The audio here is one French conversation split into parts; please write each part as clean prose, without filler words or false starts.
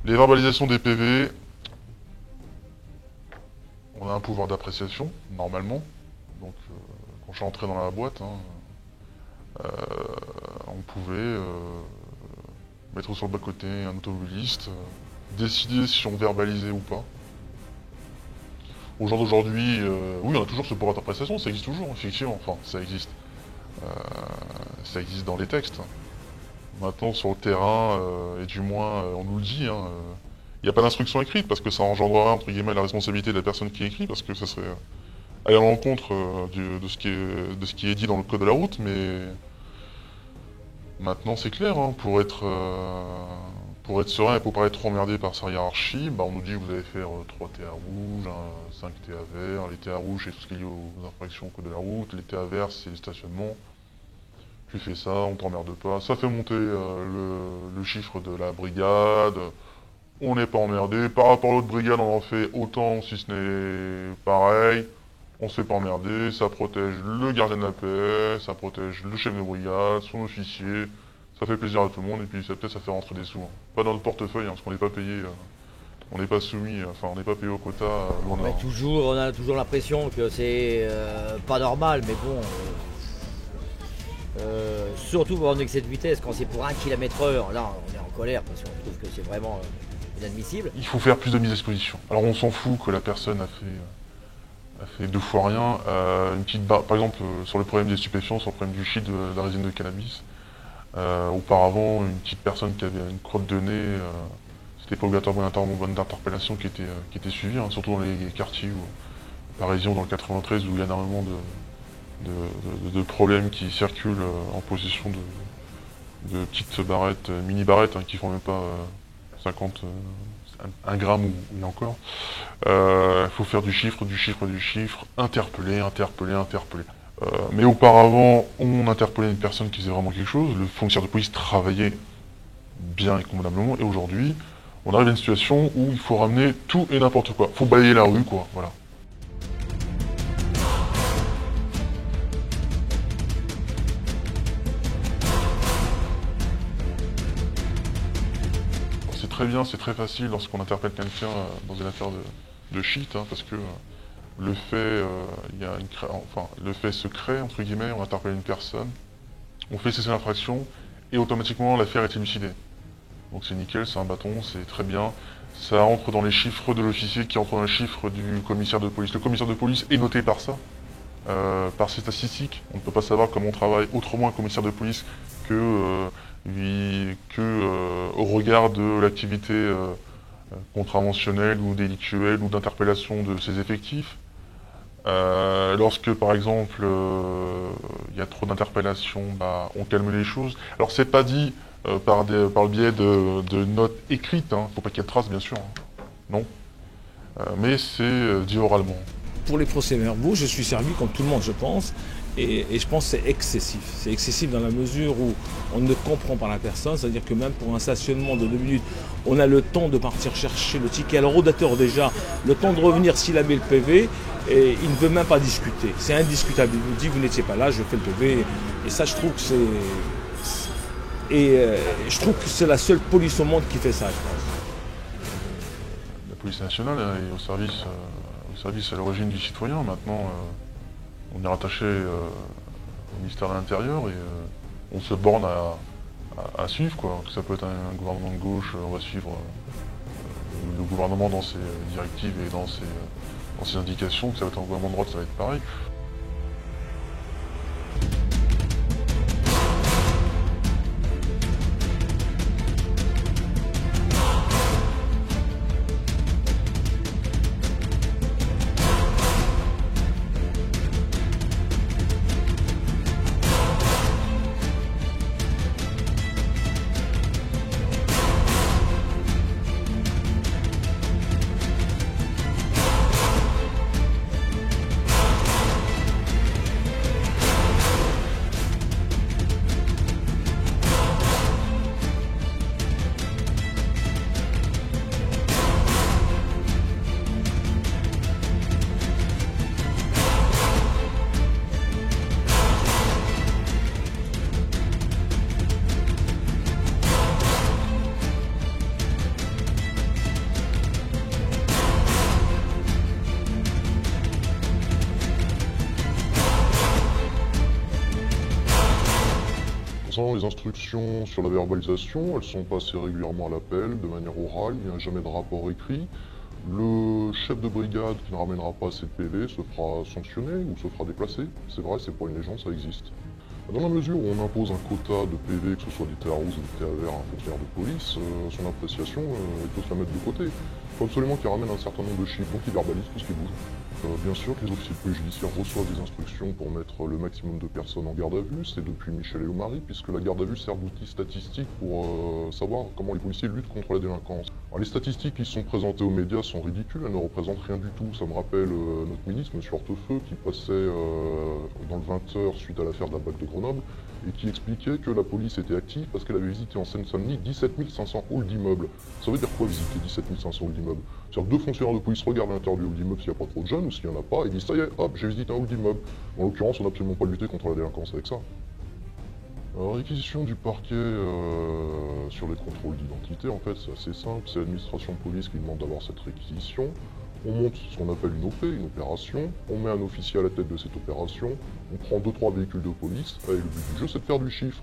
Les verbalisations des PV, on a un pouvoir d'appréciation, normalement. Donc, quand je suis entré dans la boîte, hein, on pouvait mettre sur le bas-côté un automobiliste, décider si on verbalisait ou pas. Au jour d'aujourd'hui, oui, on a toujours ce pouvoir d'appréciation, ça existe toujours, effectivement. Enfin, ça existe. Ça existe dans les textes. Maintenant, sur le terrain, et du moins, on nous le dit, hein, il n'y a pas d'instruction écrite, parce que ça engendrerait, entre guillemets, la responsabilité de la personne qui écrit, parce que ça serait aller à l'encontre de ce qui est dit dans le code de la route, mais maintenant c'est clair, hein, pour être serein et pour pas être trop emmerdé par sa hiérarchie, bah, on nous dit que vous allez faire 3 TA rouges, 5 TA verts, les TA rouges c'est tout ce qui est lié aux infractions au code de la route, les TA verts c'est le stationnement, tu fais ça, on t'emmerde pas, ça fait monter le chiffre de la brigade, on n'est pas emmerdé, par rapport à l'autre brigade on en fait autant si ce n'est pareil, on se fait pas emmerder, ça protège le gardien de la paix, ça protège le chef de brigade, son officier, ça fait plaisir à tout le monde et puis ça peut-être ça fait rentrer des sous. Hein. Pas dans notre portefeuille, hein, parce qu'on n'est pas payé, on n'est pas soumis, enfin on n'est pas payé au quota, loin de là. Ouais, toujours, on a toujours l'impression que c'est pas normal, mais bon. Surtout pour un excès de vitesse, quand c'est pour 1 km/h, là on est en colère parce qu'on trouve que c'est vraiment inadmissible. Il faut faire plus de mise à disposition. Alors on s'en fout que la personne a fait 2 fois rien. Une petite barre, par exemple, sur le problème des stupéfiants, sur le problème du shit de la résine de cannabis. Auparavant, une petite personne qui avait une crotte de nez, c'était pas obligatoirement une d'interpellation qui était suivie, hein, surtout dans les quartiers parisiens ou dans le 93 où il y a énormément de problèmes qui circulent en possession de petites barrettes, mini-barrettes, hein, qui font même pas 50, 1 gramme ou encore. Il faut faire du chiffre, interpeller. Mais auparavant, on interpellait une personne qui faisait vraiment quelque chose, le fonctionnaire de police travaillait bien et convenablement, et aujourd'hui, on arrive à une situation où il faut ramener tout et n'importe quoi. Faut balayer la rue, quoi, voilà. C'est très bien, c'est très facile lorsqu'on interpelle quelqu'un dans une affaire de shit, hein, parce que le fait, le fait se crée, entre guillemets, on interpelle une personne, on fait cesser l'infraction, et automatiquement l'affaire est élucidée. Donc c'est nickel, c'est un bâton, c'est très bien. Ça entre dans les chiffres de l'officier qui entre dans les chiffres du commissaire de police. Le commissaire de police est noté par ça, par ses statistiques. On ne peut pas savoir comment on travaille autrement un commissaire de police que, au regard de l'activité contraventionnelle ou délictuelle ou d'interpellation de ses effectifs. Lorsque par exemple il y a trop d'interpellations, bah, on calme les choses. Alors c'est pas dit par le biais de notes écrites, hein. Faut pas qu'il y ait de traces bien sûr, hein. Non. Mais c'est dit oralement. Pour les procès-verbaux, je suis servi comme tout le monde, je pense, et je pense que c'est excessif. C'est excessif dans la mesure où on ne comprend pas la personne, c'est-à-dire que même pour un stationnement de 2 minutes, on a le temps de partir chercher le ticket. Alors au dateur déjà, le temps de revenir s'il a mis le PV, et il ne veut même pas discuter. C'est indiscutable. Il nous dit, vous n'étiez pas là, je fais le PV. Et ça, je trouve que je trouve que c'est la seule police au monde qui fait ça, je pense. La police nationale est au service à l'origine du citoyen. Maintenant, on est rattaché au ministère de l'Intérieur et on se borne à suivre, quoi. Que ça peut être un gouvernement de gauche, on va suivre le gouvernement dans ses directives et dans ses indications, que ça va être un gouvernement de droite, ça va être pareil. Concernant les instructions sur la verbalisation, elles sont passées régulièrement à l'appel, de manière orale, il n'y a jamais de rapport écrit. Le chef de brigade qui ne ramènera pas assez de PV se fera sanctionner ou se fera déplacer. C'est vrai, c'est pas une légende, ça existe. Dans la mesure où on impose un quota de PV, que ce soit des TA rouges ou des TA verts à un fonctionnaire de police, son appréciation, il peut se la mettre de côté. Il faut absolument qu'il ramène un certain nombre de chiffres, donc il verbalise tout ce qui bouge. Bien sûr que les officiers de police judiciaire reçoivent des instructions pour mettre le maximum de personnes en garde à vue, c'est depuis Michel et Omari, puisque la garde à vue sert d'outil statistique pour savoir comment les policiers luttent contre la délinquance. Alors, les statistiques qui sont présentées aux médias sont ridicules, elles ne représentent rien du tout. Ça me rappelle notre ministre, M. Hortefeux, qui passait dans le 20h suite à l'affaire de la BAC de Grenoble, et qui expliquait que la police était active parce qu'elle avait visité en Seine-Saint-Denis 17 500 halls d'immeubles. Ça veut dire quoi visiter 17 500 halls d'immeubles? C'est-à-dire que deux fonctionnaires de police regardent à l'intérieur du hall d'immeuble s'il n'y a pas trop de jeunes ou s'il n'y en a pas, et disent ça y est, hop, j'ai visité un hall d'immeuble. En l'occurrence, on n'a absolument pas lutté contre la délinquance avec ça. Alors, réquisition du parquet sur les contrôles d'identité, en fait, c'est assez simple. C'est l'administration de police qui demande d'avoir cette réquisition. On monte ce qu'on appelle une OP, une opération, on met un officier à la tête de cette opération, on prend 2-3 véhicules de police, et le but du jeu c'est de faire du chiffre.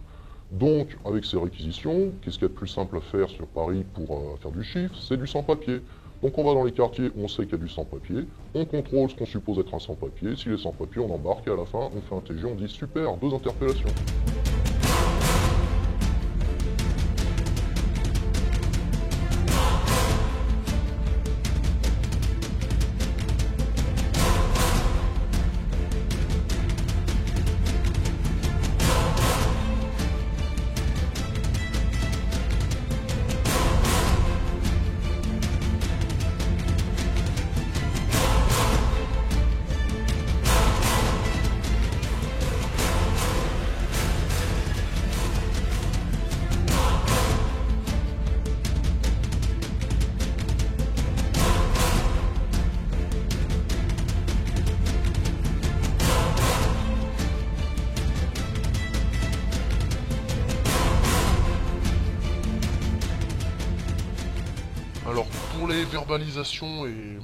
Donc, avec ces réquisitions, qu'est-ce qu'il y a de plus simple à faire sur Paris pour faire du chiffre? C'est du sans-papier. Donc on va dans les quartiers où on sait qu'il y a du sans-papier, on contrôle ce qu'on suppose être un sans-papier, s'il est sans-papier on embarque et à la fin on fait un TG, on dit super, 2 interpellations. Alors, pour les verbalisations et les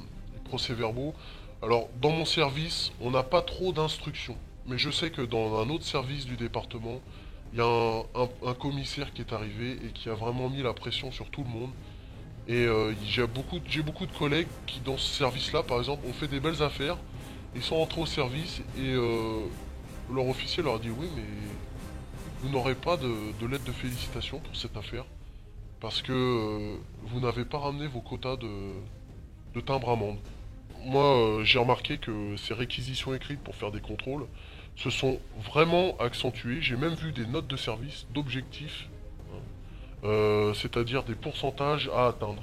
procès-verbaux, alors dans mon service, on n'a pas trop d'instructions. Mais je sais que dans un autre service du département, il y a un commissaire qui est arrivé et qui a vraiment mis la pression sur tout le monde. Et j'ai beaucoup de collègues qui, dans ce service-là, par exemple, ont fait des belles affaires. Ils sont rentrés au service et leur officier leur a dit « Oui, mais vous n'aurez pas de lettre de félicitations pour cette affaire. Parce que vous n'avez pas ramené vos quotas de timbre-amende. » Moi, j'ai remarqué que ces réquisitions écrites pour faire des contrôles se sont vraiment accentuées. J'ai même vu des notes de service, d'objectifs, c'est-à-dire des pourcentages à atteindre.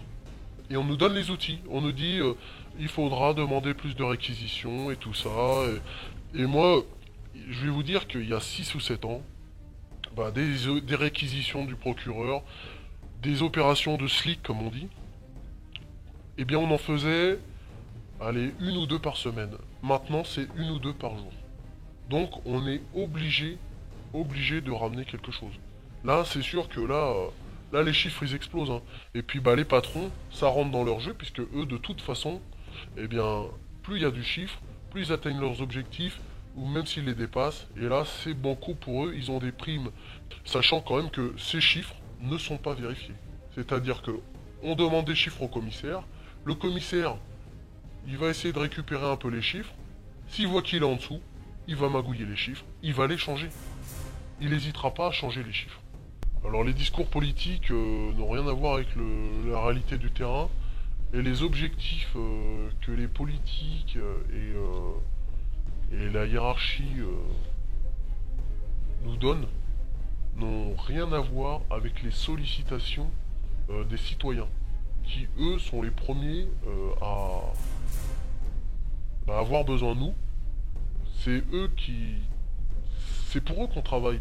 Et on nous donne les outils. On nous dit il faudra demander plus de réquisitions et tout ça. Et moi, je vais vous dire qu'il y a 6 ou 7 ans, bah, des réquisitions du procureur, des opérations de slick comme on dit, eh bien on en faisait, allez, 1 ou 2 par semaine. Maintenant c'est 1 ou 2 par jour. Donc on est obligé de ramener quelque chose. Là c'est sûr que là les chiffres ils explosent. Hein. Et puis bah les patrons, ça rentre dans leur jeu puisque eux de toute façon, eh bien plus il y a du chiffre, plus ils atteignent leurs objectifs, ou même s'ils les dépassent. Et là c'est banco pour eux, ils ont des primes. Sachant quand même que ces chiffres ne sont pas vérifiés. C'est-à-dire que on demande des chiffres au commissaire, le commissaire, il va essayer de récupérer un peu les chiffres, s'il voit qu'il est en dessous, il va magouiller les chiffres, il va les changer. Il n'hésitera pas à changer les chiffres. Alors les discours politiques n'ont rien à voir avec la réalité du terrain, et les objectifs que les politiques et la hiérarchie nous donnent n'ont rien à voir avec les sollicitations des citoyens, qui eux sont les premiers à avoir besoin de nous. C'est pour eux qu'on travaille.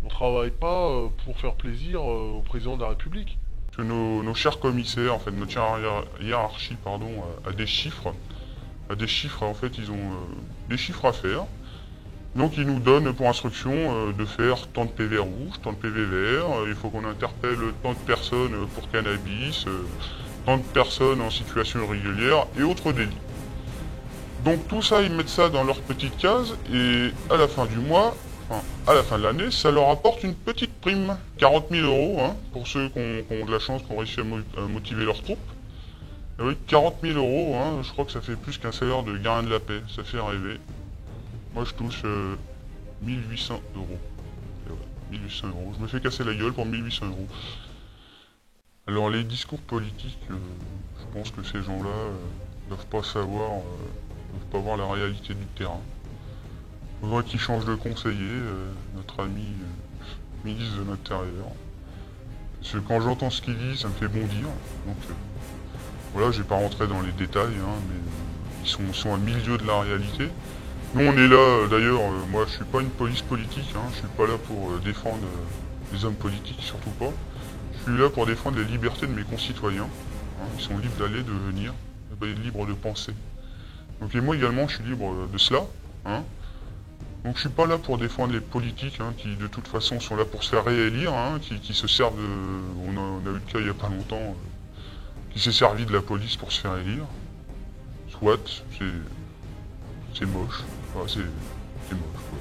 On travaille pas pour faire plaisir au président de la République. Que nos chers commissaires, en fait, notre chère hiérarchie, pardon, a des chiffres. En fait, ils ont des chiffres à faire. Donc ils nous donnent pour instruction de faire tant de PV rouge, tant de PV vert, il faut qu'on interpelle tant de personnes pour cannabis, tant de personnes en situation irrégulière et autres délits. Donc tout ça, ils mettent ça dans leur petite case et à la fin du mois, enfin, à la fin de l'année, ça leur apporte une petite prime, 40 000 euros, hein, pour ceux qui ont de la chance, qui ont réussi à motiver leurs troupes. Et oui, 40 000 euros, hein, je crois que ça fait plus qu'un salaire de gardien de la paix, ça fait rêver. Moi, je touche 1800 euros. Et voilà, 1800 euros. Je me fais casser la gueule pour 1800 euros. Alors, les discours politiques, je pense que ces gens-là ne doivent pas savoir, ne doivent pas voir la réalité du terrain. Il faudrait qu'ils changent de conseiller, notre ami ministre de l'Intérieur. Parce que quand j'entends ce qu'il dit, ça me fait bondir. Donc, voilà, je vais pas rentrer dans les détails, hein, mais ils sont à milieu de la réalité. Nous, on est là, d'ailleurs, moi, je suis pas une police politique, hein, je suis pas là pour défendre les hommes politiques, surtout pas. Je suis là pour défendre les libertés de mes concitoyens. Hein, ils sont libres d'aller, de venir, libres de penser. Donc, et moi également, je suis libre de cela. Hein. Donc, je suis pas là pour défendre les politiques, hein, qui, de toute façon, sont là pour se faire réélire, hein, qui se servent de... On a eu le cas il y a pas longtemps... qui s'est servi de la police pour se faire élire. Soit, c'est moche. Enfin, c'est moche, quoi.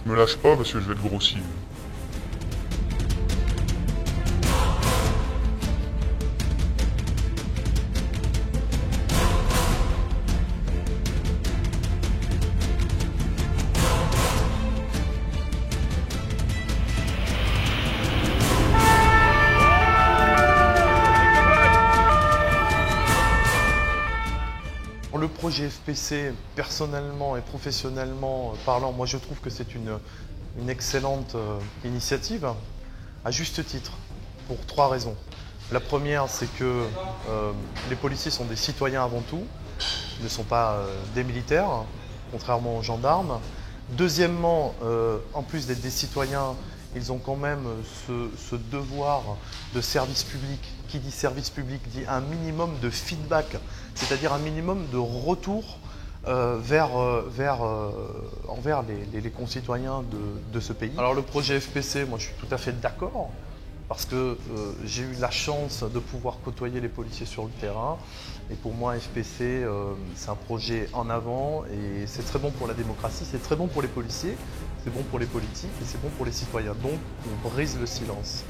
Je me lâche pas parce que je vais être grossi. Le projet FPC, personnellement et professionnellement parlant, moi je trouve que c'est une excellente initiative, à juste titre, pour 3 raisons. La première, c'est que les policiers sont des citoyens avant tout, ils ne sont pas des militaires, contrairement aux gendarmes. Deuxièmement, en plus d'être des citoyens, ils ont quand même ce devoir de service public. Qui dit service public dit un minimum de feedback, c'est-à-dire un minimum de retour envers les concitoyens de ce pays. Alors le projet FPC, moi je suis tout à fait d'accord, parce que j'ai eu la chance de pouvoir côtoyer les policiers sur le terrain. Et pour moi, FPC, c'est un projet en avant et c'est très bon pour la démocratie, c'est très bon pour les policiers, c'est bon pour les politiques et c'est bon pour les citoyens. Donc on brise le silence.